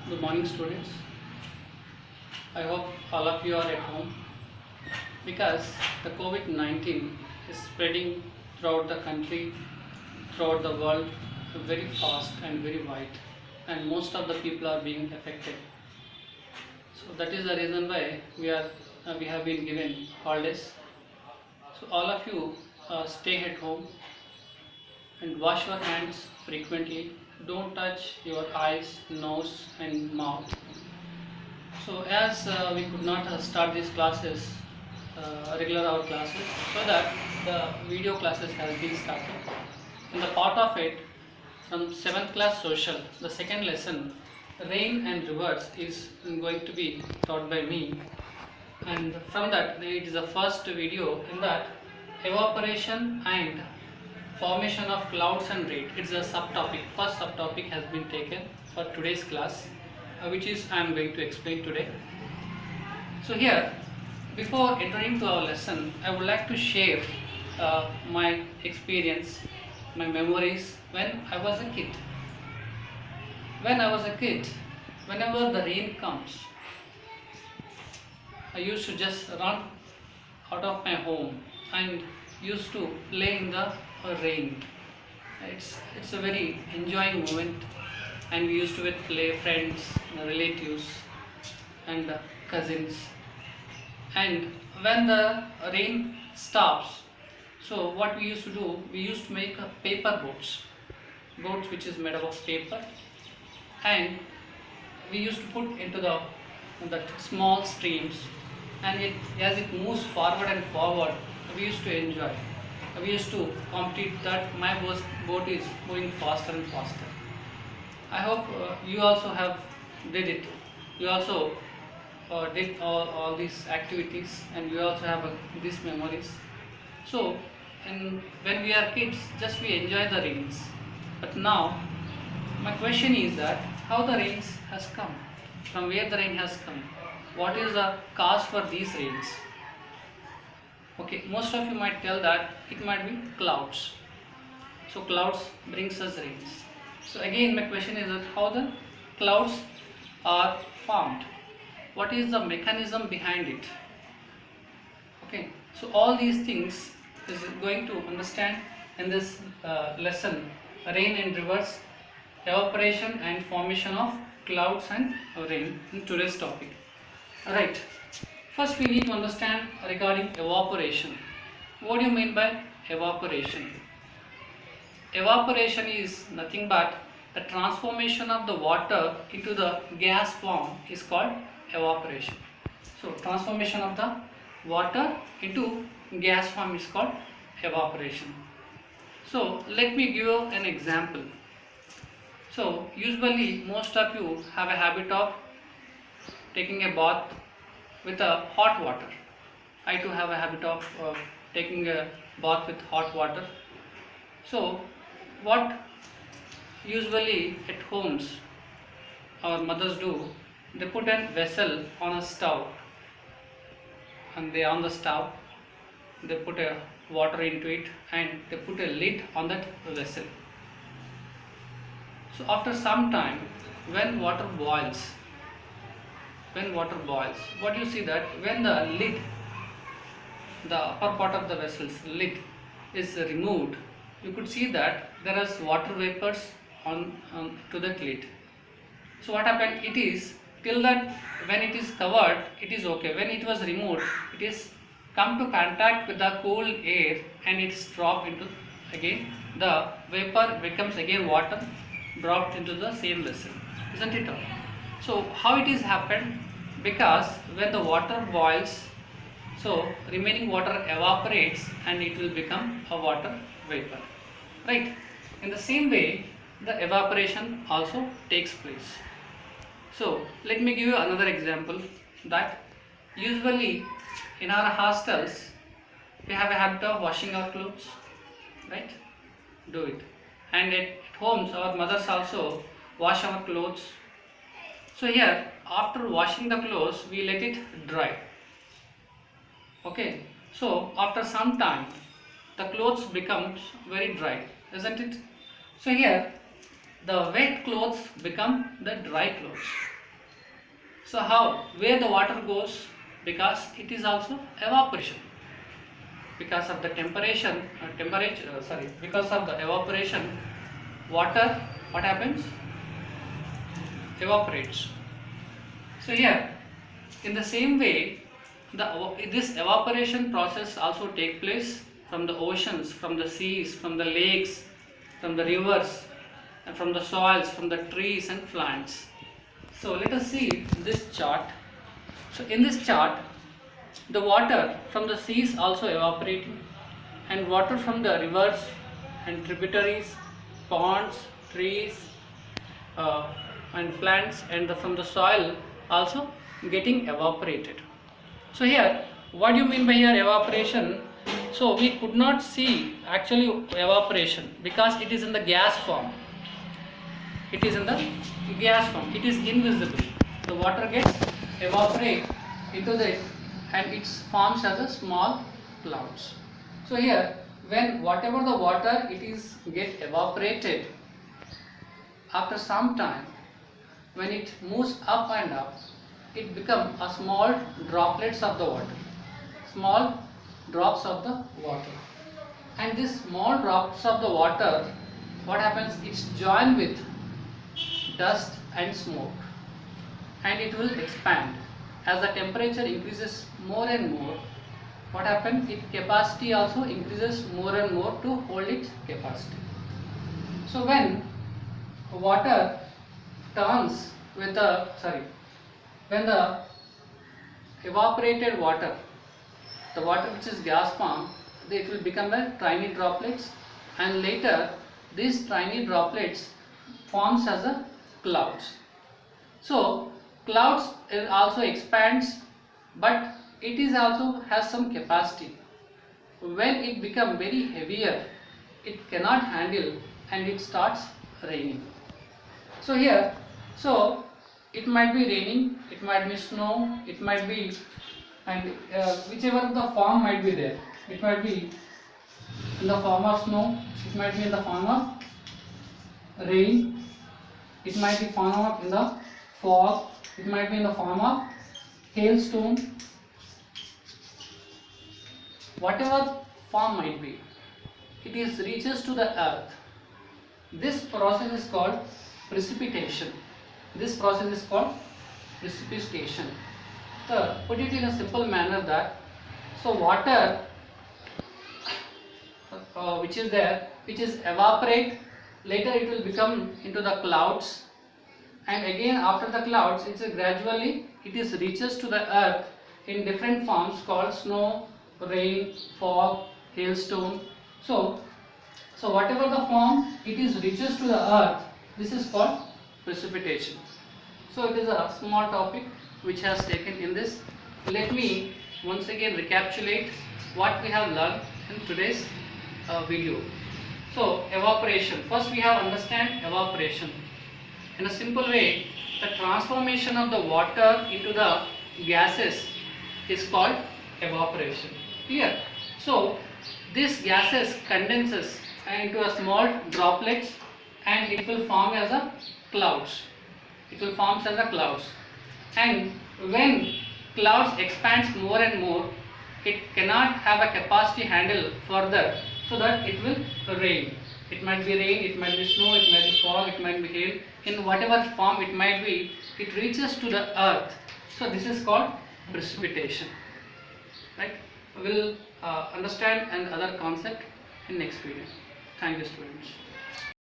Good morning, students. I hope all of you are at home because the COVID 19 is spreading throughout the country, throughout the world, very fast and very wide, and most of the people are being affected. So that is the reason why we have been given holidays. So all of you stay at home and wash your hands frequently. Don't touch your eyes, nose, and mouth. So as we could not start these classes, regular hour classes, so that the video classes has been started. In the part of it, from 7th class social, the second lesson, rain and rivers is going to be taught by me. And from that, it is the first video in that evaporation and formation of clouds and rain. It's a subtopic. First subtopic has been taken for today's class, which is I am going to explain today. So here, before entering to our lesson, I would like to share my experience, my memories when I was a kid. When I was a kid, whenever the rain comes, I used to just run out of my home and used to play in the rain. It's a very enjoying moment, and we used to play friends, relatives, and cousins. And when the rain stops, so what we used to do, we used to make paper boats which is made up of paper, and we used to put into the small streams, and as it moves forward and forward, we used to enjoy. We used to compete that my boat is moving faster and faster. I hope you also have did it. You also did all these activities, and you also have these memories. So, and when we are kids, just we enjoy the rains. But now, my question is that how the rains has come, from where the rain has come, what is the cause for these rains? Okay, most of you might tell that it might be clouds. So clouds brings us rains. So again, my question is that how the clouds are formed? What is the mechanism behind it? Okay, so all these things is going to understand in this lesson, rain and rivers, evaporation and formation of clouds and rain in today's topic. Alright, first we need to understand regarding evaporation. What do you mean by evaporation? Evaporation is nothing but the transformation of the water into the gas form is called evaporation. So transformation of the water into gas form is called evaporation. So let me give you an example. So usually most of you have a habit of taking a bath with a hot water. I too have a habit of taking a bath with hot water. So what usually at homes our mothers do, they put a vessel on a stove, and they on the stove they put a water into it, and they put a lid on that vessel. So after some time, when water boils, what you see that when the lid, the upper part of the vessel's lid is removed, you could see that there is water vapors on to that lid. So what happened, it is till that when it is covered it is okay, when it was removed it is come to contact with the cool air and it's dropped into, again the vapor becomes again water dropped into the same vessel, isn't it? So how it is happened, because when the water boils, so remaining water evaporates and it will become a water vapor, right? In the same way the evaporation also takes place. So let me give you another example, that usually in our hostels we have a habit of washing our clothes, right? Do it. And at homes our mothers also wash our clothes. So here after washing the clothes we let it dry. Okay, so after some time the clothes becomes very dry, isn't it? So here the wet clothes become the dry clothes. So how, where the water goes? Because it is also evaporation. Because of the because of the evaporation, water, what happens? Evaporates. So here, in the same way, this evaporation process also take place from the oceans, from the seas, from the lakes, from the rivers, and from the soils, from the trees and plants. So let us see this chart. So in this chart, the water from the seas also evaporating, and water from the rivers and tributaries, ponds, trees, uh, and plants, and from the soil also getting evaporated. So here, what do you mean by here evaporation? So we could not see actually evaporation because it is in the gas form. It is in the gas form. It is invisible. The water gets evaporate into the and it forms as a small clouds. So here, when whatever the water it is get evaporated, after some time, when it moves up and up, it becomes a small droplets of the water, small drops of the water, and these small drops of the water, what happens? It's joined with dust and smoke, and it will expand as the temperature increases more and more. What happens? Its capacity also increases more and more to hold its capacity. So when water turns with the when the evaporated water, the water which is gas form, it will become a tiny droplets, and later these tiny droplets forms as a clouds. So clouds also expands, but it is also has some capacity. When it become very heavier, it cannot handle and it starts raining. So here, so it might be raining, it might be snow, it might be, and whichever the form might be there. It might be in the form of snow, it might be in the form of rain, it might be form of in the fog, it might be in the form of hailstone. Whatever form might be, it is reaches to the earth. This process is called precipitation. This process is called precipitation. So put it in a simple manner that, so water which is there, which is evaporate, later it will become into the clouds, and again after the clouds it is gradually it is reaches to the earth in different forms called snow, rain, fog, hailstone. So whatever the form it is reaches to the earth, this is called precipitation. So it is a small topic which has taken in this. Let me once again recapitulate what we have learned in today's video. So evaporation. First we have understand evaporation. In a simple way, the transformation of the water into the gases is called evaporation. Here, so this gases condenses into a small droplets, and it will form as a clouds. It will form as a clouds, and when clouds expands more and more, it cannot have a capacity handle further, so that it will rain. It might be rain, it might be snow, it might be fog, it might be hail. In whatever form it might be, it reaches to the earth. So this is called precipitation. Right? We will understand another concept in next video. Thank you, students.